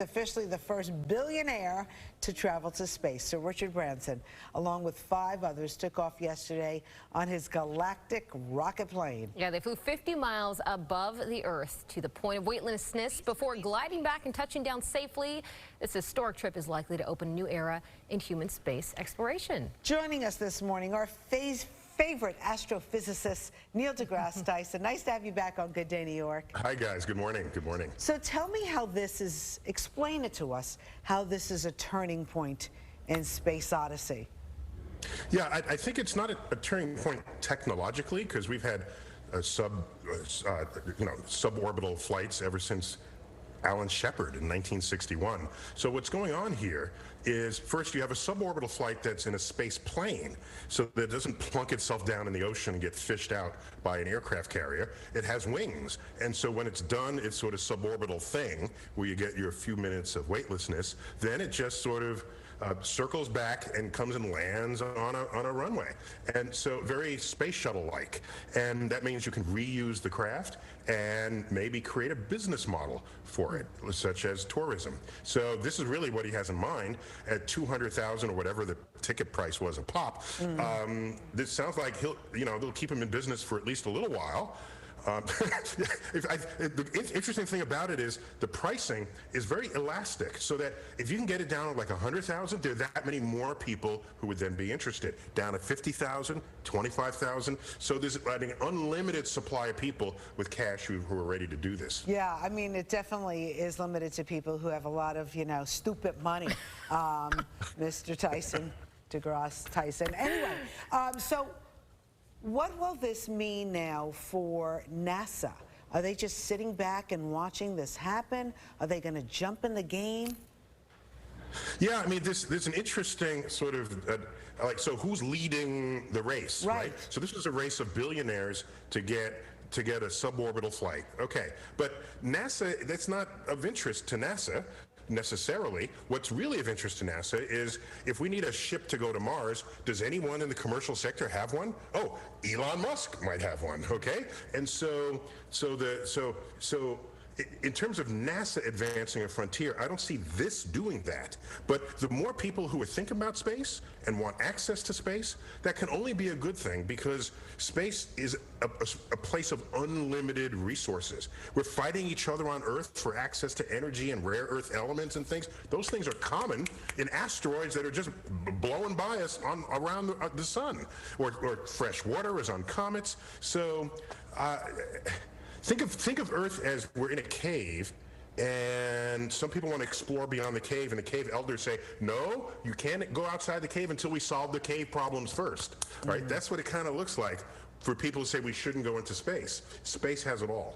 Officially the first billionaire to travel to space. So Richard Branson, along with 5 others, took off yesterday on his galactic rocket plane. Yeah, they flew 50 miles above the Earth to the point of weightlessness before gliding back and touching down safely. This historic trip is likely to open a new era in human space exploration. Joining us this morning, our favorite astrophysicist, Neil Degrasse Tyson. Nice to have you back on Good Day New York. Hi guys, good morning, good morning. So tell me how this is, explain it to us, how this is a turning point in Space Odyssey. Yeah, I think it's not a turning point technologically, because we've had suborbital flights ever since Alan Shepard in 1961. So what's going on here is, first you have a suborbital flight that's in a space plane, so that it doesn't plunk itself down in the ocean and get fished out by an aircraft carrier. It has wings, and so when it's done its sort of suborbital thing, where you get your few minutes of weightlessness, then it just sort of circles back and comes and lands on a runway. And so very space shuttle-like. And that means you can reuse the craft and maybe create a business model for it, such as tourism. So this is really what he has in mind at $200,000 or whatever the ticket price was a pop. This sounds like they'll keep him in business for at least a little while. The interesting thing about it is the pricing is very elastic, so that if you can get it down to like 100,000, there are that many more people who would then be interested. Down at 50,000, 25,000. So there's an unlimited supply of people with cash who are ready to do this. Yeah, I mean, it definitely is limited to people who have a lot of, stupid money, Mr. Tyson, Degrasse Tyson. Anyway, so what will this mean now for NASA? Are they just sitting back and watching this happen? Are they going to jump in the game? Yeah, I mean, there's an interesting sort of, so who's leading the race, right? So this is a race of billionaires to get a suborbital flight. Okay, but NASA, that's not of interest to NASA necessarily. What's really of interest to NASA is, if we need a ship to go to Mars, does anyone in the commercial sector have one? Oh, Elon Musk might have one, okay? And so in terms of NASA advancing a frontier, I don't see this doing that. But the more people who are thinking about space and want access to space, that can only be a good thing, because space is a place of unlimited resources. We're fighting each other on Earth for access to energy and rare earth elements and things. Those things are common in asteroids that are just blowing by us around the sun. Or fresh water is on comets. So Think of Earth as we're in a cave, and some people want to explore beyond the cave, and the cave elders say, no, you can't go outside the cave until we solve the cave problems first. Right? That's what it kind of looks like for people who say we shouldn't go into space. Space has it all.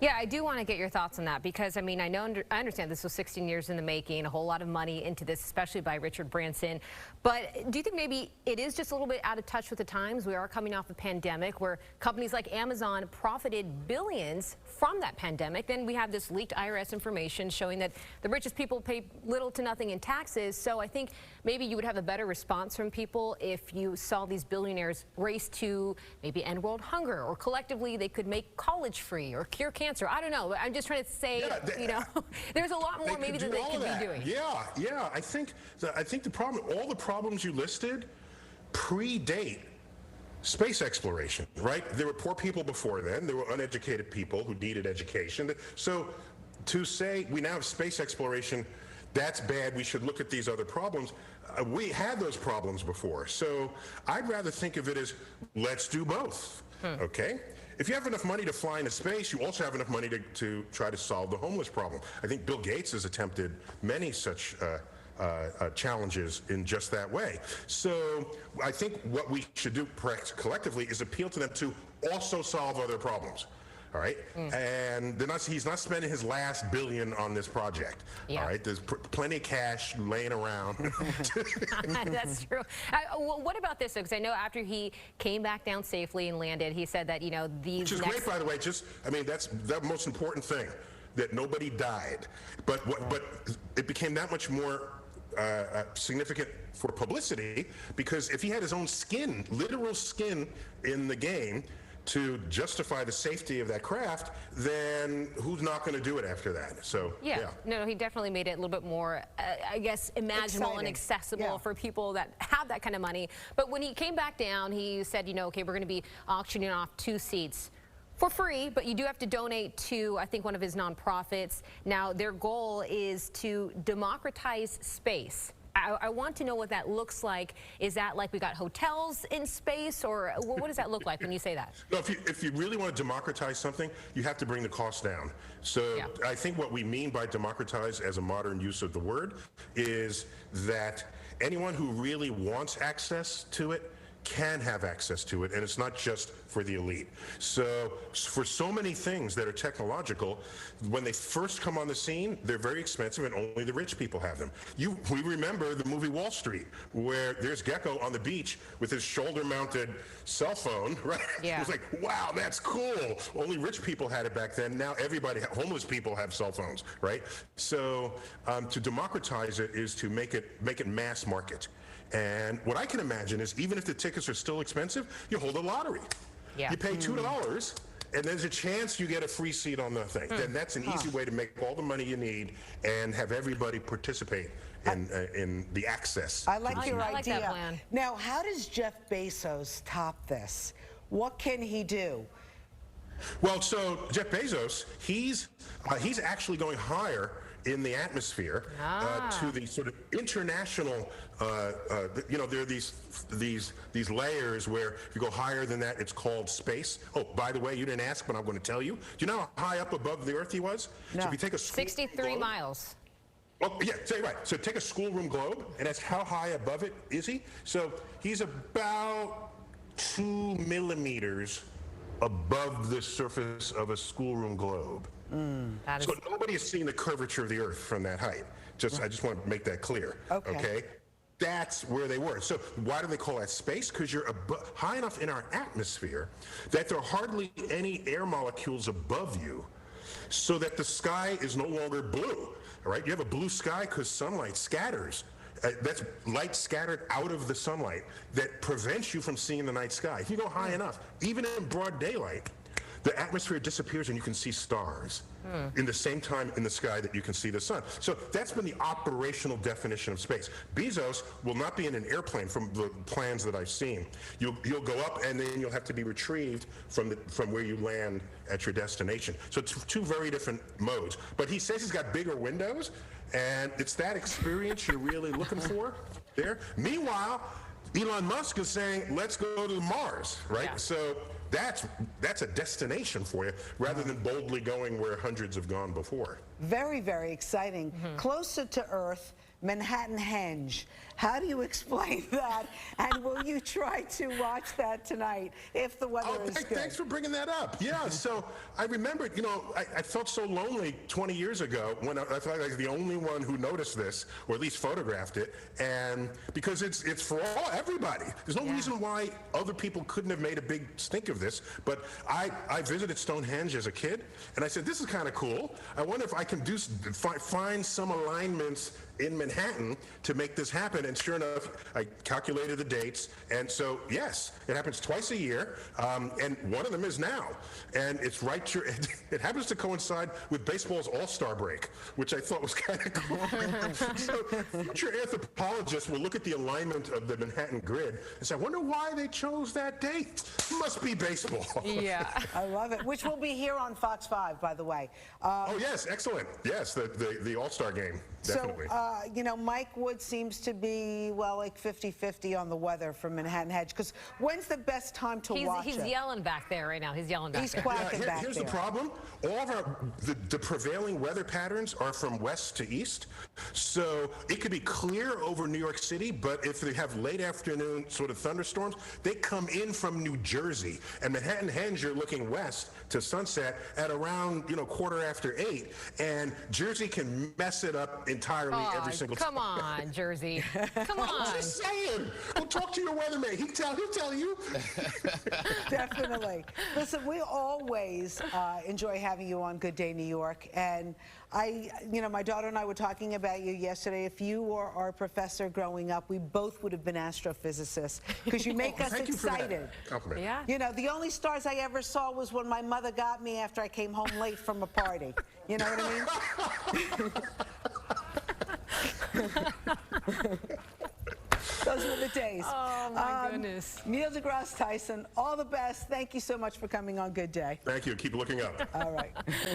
Yeah, I do want to get your thoughts on that, because, I mean, I understand this was 16 years in the making, a whole lot of money into this, especially by Richard Branson. But do you think maybe it is just a little bit out of touch with the times? We are coming off a pandemic where companies like Amazon profited billions from that pandemic. Then we have this leaked IRS information showing that the richest people pay little to nothing in taxes. So I think maybe you would have a better response from people if you saw these billionaires race to maybe end world hunger, or collectively they could make college free or cure cancer. I don't know. I'm just trying to say, there's a lot more maybe that they could be doing. Yeah. I think the problem, all the problems you listed, predate space exploration, right? There were poor people before then. There were uneducated people who needed education. So to say we now have space exploration, that's bad, we should look at these other problems. We had those problems before. So I'd rather think of it as, let's do both, okay? If you have enough money to fly into space, you also have enough money to try to solve the homeless problem. I think Bill Gates has attempted many such challenges in just that way. So I think what we should do collectively is appeal to them to also solve other problems. All right, and he's not spending his last billion on this project. All right, there's plenty of cash laying around. That's true. What about this? Because I know after he came back down safely and landed, he said that these. Which is great, by the way. That's the most important thing, that nobody died. But it became that much more significant for publicity, because if he had his own skin, literal skin, in the game, to justify the safety of that craft, then who's not going to do it after that? So yeah. No, he definitely made it a little bit more, I guess, imaginable and accessible for people that have that kind of money. But when he came back down, he said, you know, okay, we're going to be auctioning off 2 seats for free, but you do have to donate to, I think, one of his nonprofits. Now, their goal is to democratize space. I want to know what that looks like. Is that like we got hotels in space, or what does that look like when you say that? No, if you really want to democratize something, you have to bring the cost down. So I think what we mean by democratize as a modern use of the word is that anyone who really wants access to it can have access to it, and it's not just for the elite. So for so many things that are technological, when they first come on the scene, they're very expensive and only the rich people have them. We remember the movie Wall Street, where there's Gecko on the beach with his shoulder-mounted cell phone, right? Yeah. It was like, wow, that's cool. Only rich people had it back then. Now everybody, homeless people have cell phones, right? So to democratize it is to make it mass market. And what I can imagine is, even if the tickets are still expensive, you hold a lottery. Yeah. You pay $2, and there's a chance you get a free seat on the thing. Then that's an easy way to make all the money you need and have everybody participate in the access. I like your idea. I like that plan. Now, how does Jeff Bezos top this? What can he do? Well, so Jeff Bezos, he's actually going higher in the atmosphere to the sort of international, you know, there are these layers where if you go higher than that, it's called space. Oh, by the way, you didn't ask, but I'm going to tell you. Do you know how high up above the Earth he was? No. So if you take a 63 miles. Oh, yeah, say right. So take a schoolroom globe, and that's how high above it is he? So he's about 2 millimeters above the surface of a schoolroom globe. So nobody has seen the curvature of the Earth from that height. I just want to make that clear. Okay? That's where they were. So why do they call that space? Because you're high enough in our atmosphere that there are hardly any air molecules above you, so that the sky is no longer blue. All right? You have a blue sky because sunlight scatters. That's light scattered out of the sunlight that prevents you from seeing the night sky. If you go high enough, even in broad daylight, the atmosphere disappears and you can see stars in the same time in the sky that you can see the sun. So that's been the operational definition of space. Bezos will not be in an airplane from the plans that I've seen. You'll go up and then you'll have to be retrieved from where you land at your destination. So it's 2 very different modes. But he says he's got bigger windows, and it's that experience you're really looking for there. Meanwhile, Elon Musk is saying, let's go to Mars, right? Yeah. So that's a destination for you, rather than boldly going where hundreds have gone before. Very, very exciting. Closer to Earth, Manhattan Henge. How do you explain that? And will you try to watch that tonight if the weather is good? Thanks for bringing that up. Yeah, so I remembered, you know, I felt so lonely 20 years ago when I felt like I was the only one who noticed this, or at least photographed it, and because it's for everybody. There's no reason why other people couldn't have made a big stink of this, but I visited Stonehenge as a kid, and I said, this is kind of cool. I wonder if I can find some alignments in Manhattan to make this happen. And sure enough, I calculated the dates, and so yes, it happens twice a year, and one of them is now, and it's right. It happens to coincide with baseball's All-Star break, which I thought was kind of cool. So future anthropologists will look at the alignment of the Manhattan grid and say, I wonder why they chose that date. Must be baseball. Yeah. I love it. Which will be here on Fox 5, by the way. Oh yes, excellent. Yes, the All-Star game, definitely. So, you know, Mike Wood seems to be, well, like 50-50 on the weather for Manhattan Hedge. Because when's the best time to watch it? He's yelling back there right now. He's yelling back there. He's quacking back here's there. the problem. All of the prevailing weather patterns are from west to east. So it could be clear over New York City, but if they have late afternoon sort of thunderstorms, they come in from New Jersey. And Manhattan Henge, you're looking west to sunset at around, 8:15. And Jersey can mess it up entirely every single time. Come on, Jersey. Come I'm on. just saying. Well, talk to your weatherman. He'll tell you. Definitely. Listen, we always enjoy having you on Good Day New York. And my daughter and I were talking about you yesterday. If you were our professor growing up, we both would have been astrophysicists because you make us Thank you for excited. that compliment. Yeah. You know, the only stars I ever saw was when my mother got me after I came home late from a party. You know what I mean? Those were the days. Oh, my goodness. Neil deGrasse Tyson, all the best. Thank you so much for coming on Good Day. Thank you. Keep looking up. All right.